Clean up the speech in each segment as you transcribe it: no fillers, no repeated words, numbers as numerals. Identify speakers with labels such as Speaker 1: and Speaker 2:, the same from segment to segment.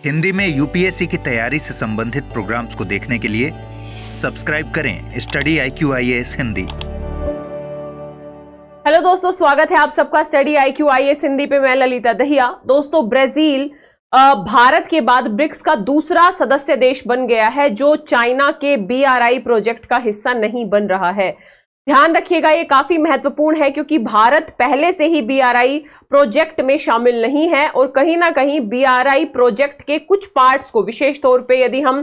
Speaker 1: हिंदी में यूपीएससी की तैयारी से संबंधित प्रोग्राम्स को देखने के लिए सब्सक्राइब करें स्टडी IQ-IAS हिंदी।
Speaker 2: हेलो दोस्तों, स्वागत है आप सबका स्टडी IQ-IAS हिंदी पे। मैं ललिता दहिया। दोस्तों, ब्राजील भारत के बाद ब्रिक्स का दूसरा सदस्य देश बन गया है जो चाइना के BRI प्रोजेक्ट का हिस्सा नहीं बन रहा है। ध्यान रखिएगा, ये काफी महत्वपूर्ण है क्योंकि भारत पहले से ही BRI प्रोजेक्ट में शामिल नहीं है और कहीं ना कहीं BRI प्रोजेक्ट के कुछ पार्ट्स को, विशेष तौर पे यदि हम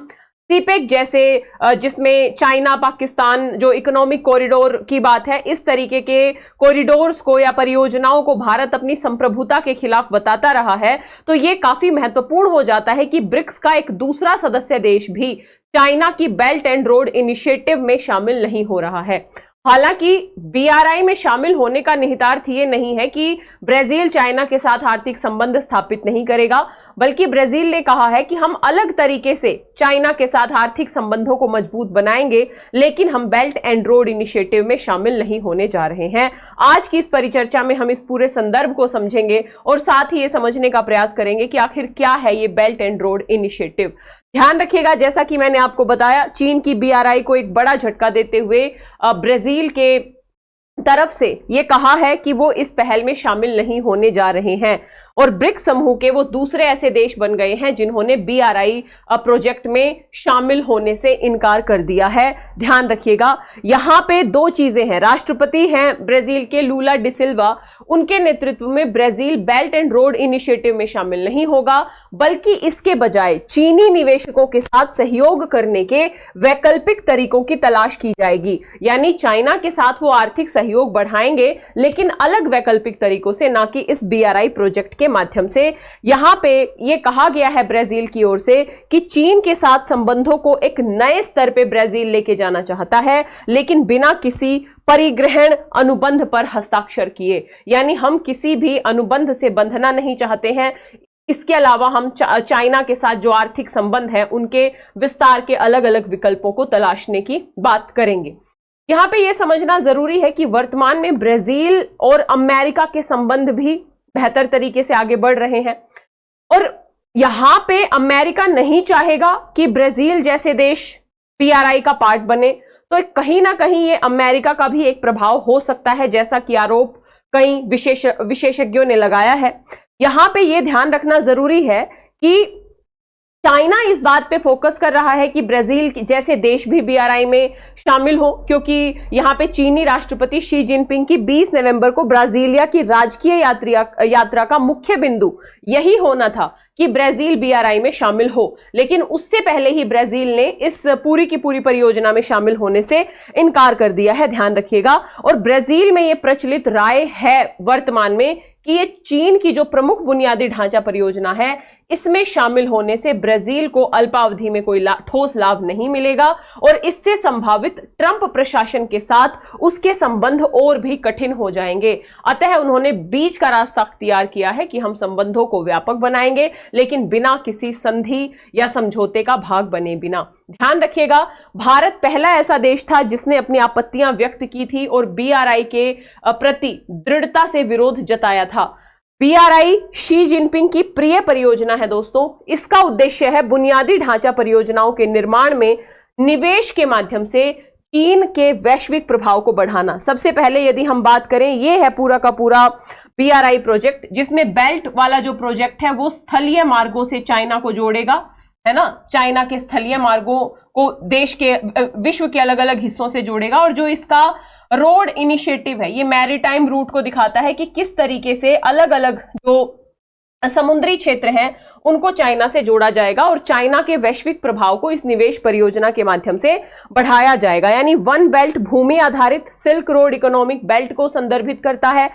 Speaker 2: सीपेक जैसे जिसमें चाइना पाकिस्तान जो इकोनॉमिक कॉरिडोर की बात है, इस तरीके के कॉरिडोर्स को या परियोजनाओं को भारत अपनी संप्रभुता के खिलाफ बताता रहा है, तो ये काफी महत्वपूर्ण हो जाता है कि ब्रिक्स का एक दूसरा सदस्य देश भी चाइना की बेल्ट एंड रोड इनिशिएटिव में शामिल नहीं हो रहा है। हालांकि BRI में शामिल होने का निहितार्थ ये नहीं है कि ब्राजील चाइना के साथ आर्थिक संबंध स्थापित नहीं करेगा, बल्कि ब्राजील ने कहा है कि हम अलग तरीके से चाइना के साथ आर्थिक संबंधों को मजबूत बनाएंगे, लेकिन हम बेल्ट एंड रोड इनिशिएटिव में शामिल नहीं होने जा रहे हैं। आज की इस परिचर्चा में हम इस पूरे संदर्भ को समझेंगे और साथ ही ये समझने का प्रयास करेंगे कि आखिर क्या है ये बेल्ट एंड रोड इनिशिएटिव। ध्यान रखिएगा, जैसा कि मैंने आपको बताया, चीन की BRI को एक बड़ा झटका देते हुए ब्राजील के तरफ से ये कहा है कि वो इस पहल में शामिल नहीं होने जा रहे हैं और ब्रिक्स समूह के वो दूसरे ऐसे देश बन गए हैं जिन्होंने BRI प्रोजेक्ट में शामिल होने से इनकार कर दिया है। ध्यान रखिएगा, यहां पे दो चीजें हैं। राष्ट्रपति हैं ब्राजील के लूला डी सिल्वा, उनके नेतृत्व में Brazil belt and road initiative में शामिल नहीं होगा, बल्कि इसके बजाय चीनी निवेशकों के साथ सहयोग करने के वैकल्पिक तरीकों की तलाश की जाएगी। यानी चाइना के साथ वो आर्थिक सहयोग बढ़ाएंगे, लेकिन अलग वैकल्पिक तरीकों से, ना कि इस BRI प्रोजेक्ट के माध्यम से। यहां पे ये कहा गया है ब्राजील की ओर से कि चीन के साथ संबंधों को एक नए स्तर पे ब्राजील लेके जाना चाहता है, लेकिन बिना किसी परिग्रहण अनुबंध पर हस्ताक्षर किए। यानी हम किसी भी अनुबंध से बंधना नहीं चाहते हैं। इसके अलावा हम चाइना के साथ जो आर्थिक संबंध है उनके विस्तार के अलग अलग विकल्पों को तलाशने की बात करेंगे। यहां पे यह समझना जरूरी है कि वर्तमान में ब्राजील और अमेरिका के संबंध भी बेहतर तरीके से आगे बढ़ रहे हैं और यहां पे अमेरिका नहीं चाहेगा कि ब्राजील जैसे देश BRI का पार्ट बने, तो कहीं ना कहीं ये अमेरिका का भी एक प्रभाव हो सकता है, जैसा कि आरोप कई विशेषज्ञों ने लगाया है। यहां पे ये ध्यान रखना जरूरी है कि चाइना इस बात पे फोकस कर रहा है कि ब्राजील जैसे देश भी BRI में शामिल हो, क्योंकि यहां पे चीनी राष्ट्रपति शी जिनपिंग की 20 नवंबर को ब्राजीलिया की राजकीय यात्रा का मुख्य बिंदु यही होना था कि ब्राजील BRI में शामिल हो, लेकिन उससे पहले ही ब्राजील ने इस पूरी की पूरी परियोजना में शामिल होने से इनकार कर दिया है। ध्यान रखिएगा, और ब्राजील में यह प्रचलित राय है वर्तमान में कि ये चीन की जो प्रमुख बुनियादी ढांचा परियोजना है, इसमें शामिल होने से ब्राजील को अल्पावधि में कोई ठोस लाभ नहीं मिलेगा और इससे संभावित ट्रंप प्रशासन के साथ उसके संबंध और भी कठिन हो जाएंगे। अतः उन्होंने बीच का रास्ता अख्तियार किया है कि हम संबंधों को व्यापक बनाएंगे, लेकिन बिना किसी संधि या समझौते का भाग बने बिना। ध्यान रखिएगा, भारत पहला ऐसा देश था जिसने अपनी आपत्तियां व्यक्त की थी और BRI के प्रति दृढ़ता से विरोध जताया था। BRI शी जिनपिंग की प्रिय परियोजना है दोस्तों। इसका उद्देश्य है बुनियादी ढांचा परियोजनाओं के निर्माण में निवेश के माध्यम से चीन के वैश्विक प्रभाव को बढ़ाना। सबसे पहले यदि हम बात करें, यह है पूरा का पूरा BRI प्रोजेक्ट, जिसमें बेल्ट वाला जो प्रोजेक्ट है वो स्थलीय मार्गों से चाइना को जोड़ेगा, है ना। चाइना के स्थलीय मार्गों को देश के विश्व के अलग अलग हिस्सों से जोड़ेगा, और जो इसका रोड इनिशिएटिव है ये मैरीटाइम रूट को दिखाता है कि किस तरीके से अलग अलग जो समुद्री क्षेत्र हैं उनको चाइना से जोड़ा जाएगा और चाइना के वैश्विक प्रभाव को इस निवेश परियोजना के माध्यम से बढ़ाया जाएगा। यानी वन बेल्ट भूमि आधारित सिल्क रोड इकोनॉमिक बेल्ट को संदर्भित करता है।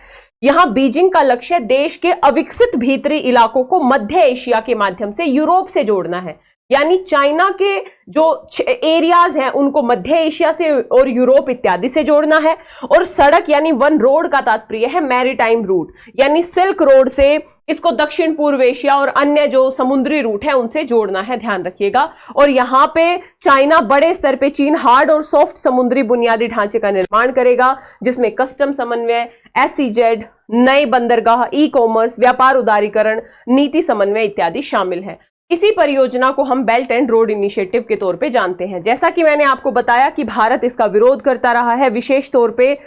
Speaker 2: यहां बीजिंग का लक्ष्य देश के अविकसित भीतरी इलाकों को मध्य एशिया के माध्यम से यूरोप से जोड़ना है। यानी चाइना के जो एरियाज हैं उनको मध्य एशिया से और यूरोप इत्यादि से जोड़ना है। और सड़क यानी वन रोड का तात्पर्य है मैरीटाइम रूट, यानी सिल्क रोड से इसको दक्षिण पूर्व एशिया और अन्य जो समुद्री रूट है उनसे जोड़ना है। ध्यान रखिएगा। और यहां पे चाइना बड़े स्तर पे चीन हार्ड और सॉफ्ट समुद्री बुनियादी ढांचे का निर्माण करेगा, जिसमें कस्टम समन्वय, SEZ, नए बंदरगाह, ई कॉमर्स, व्यापार उदारीकरण, नीति समन्वय इत्यादि शामिल है। इसी परियोजना को हम बेल्ट एंड रोड इनिशिएटिव के तौर पे जानते हैं। जैसा कि मैंने आपको बताया कि भारत इसका विरोध करता रहा है, विशेष तौर पे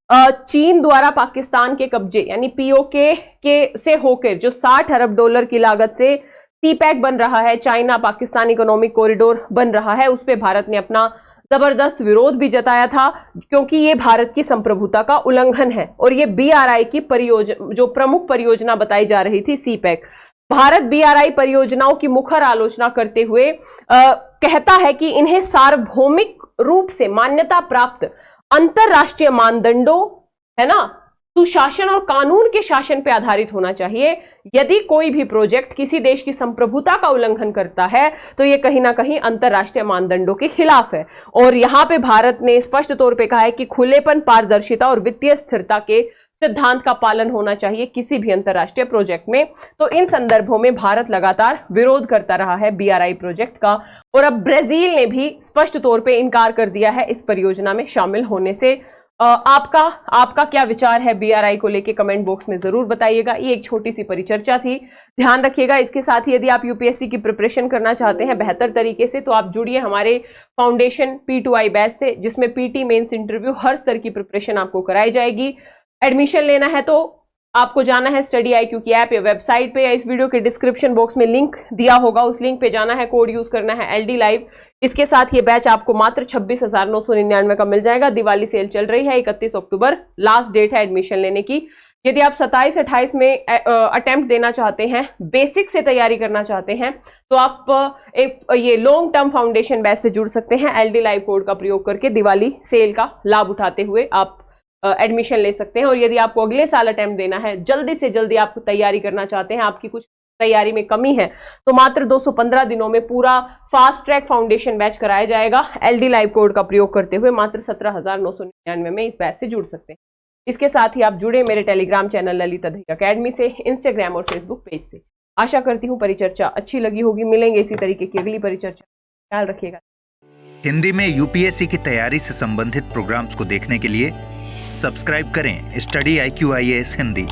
Speaker 2: चीन द्वारा पाकिस्तान के कब्जे यानी पीओके के से होकर जो 60 अरब डॉलर की लागत से सीपैक बन रहा है, चाइना पाकिस्तान इकोनॉमिक कॉरिडोर बन रहा है, उस पे भारत ने अपना जबरदस्त विरोध भी जताया था, क्योंकि ये भारत की संप्रभुता का उल्लंघन है। और ये बीआरआई की परियोजना, जो प्रमुख परियोजना बताई जा रही थी सीपैक, भारत बीआरआई परियोजनाओं की मुखर आलोचना करते हुए कहता है कि इन्हें सार्वभौमिक रूप से मान्यता प्राप्त अंतरराष्ट्रीय मानदंडों, है ना, सुशासन और कानून के शासन पर आधारित होना चाहिए। यदि कोई भी प्रोजेक्ट किसी देश की संप्रभुता का उल्लंघन करता है तो यह कहीं ना कहीं अंतरराष्ट्रीय मानदंडों के खिलाफ है। और यहां पे भारत ने स्पष्ट तौर पे कहा है कि खुलेपन, पारदर्शिता और वित्तीय स्थिरता के सिद्धांत का पालन होना चाहिए किसी भी अंतरराष्ट्रीय प्रोजेक्ट में। तो इन संदर्भों में भारत लगातार विरोध करता रहा है बीआरआई प्रोजेक्ट का, और अब ब्राजील ने भी स्पष्ट तौर पे इनकार कर दिया है इस परियोजना में शामिल होने से। आपका क्या विचार है बीआरआई को लेके, कमेंट बॉक्स में जरूर बताइएगा। ये एक छोटी सी परिचर्चा थी, ध्यान रखिएगा। इसके साथ ही यदि आप यूपीएससी की प्रिपरेशन करना चाहते हैं बेहतर तरीके से, तो आप जुड़िए हमारे फाउंडेशन P2I बैच से, जिसमें पीटी मेंस इंटरव्यू हर स्तर की प्रिपरेशन आपको कराई जाएगी। एडमिशन लेना है तो आपको जाना है स्टडी IQ की ऐप या वेबसाइट पे, या इस वीडियो के डिस्क्रिप्शन बॉक्स में लिंक दिया होगा, उस लिंक पे जाना है, कोड यूज करना है LD लाइव। इसके साथ ये बैच आपको मात्र 26,999 का मिल जाएगा। दिवाली सेल चल रही है, 31 अक्टूबर लास्ट डेट है एडमिशन लेने की। यदि आप 27-28 में अटेम्प्ट देना चाहते हैं, बेसिक से तैयारी करना चाहते हैं, तो आप ये लॉन्ग टर्म फाउंडेशन बैच से जुड़ सकते हैं। LD लाइव कोड का प्रयोग करके दिवाली सेल का लाभ उठाते हुए आप एडमिशन ले सकते हैं। और यदि आपको अगले साल अटेम्प्ट देना है, जल्दी से जल्दी आप तैयारी करना चाहते हैं, आपकी कुछ तैयारी में कमी है, तो मात्र 215 दिनों में पूरा फास्ट ट्रैक फाउंडेशन बैच कराया जाएगा। LD लाइव कोड का प्रयोग करते हुए मात्र 17,999 में इस बैच से जुड़ सकते हैं। इसके साथ ही आप जुड़े मेरे Telegram channel Lalita Dahiya academy से, इंस्टाग्राम और फेसबुक पेज से। आशा करती हूँ परिचर्चा अच्छी लगी होगी। मिलेंगे इसी तरीके की अगली परिचर्चा, ख्याल रखिएगा।
Speaker 1: हिंदी में यूपीएससी की तैयारी से संबंधित प्रोग्राम्स को देखने के लिए सब्सक्राइब करें स्टडी IQ IAS हिंदी।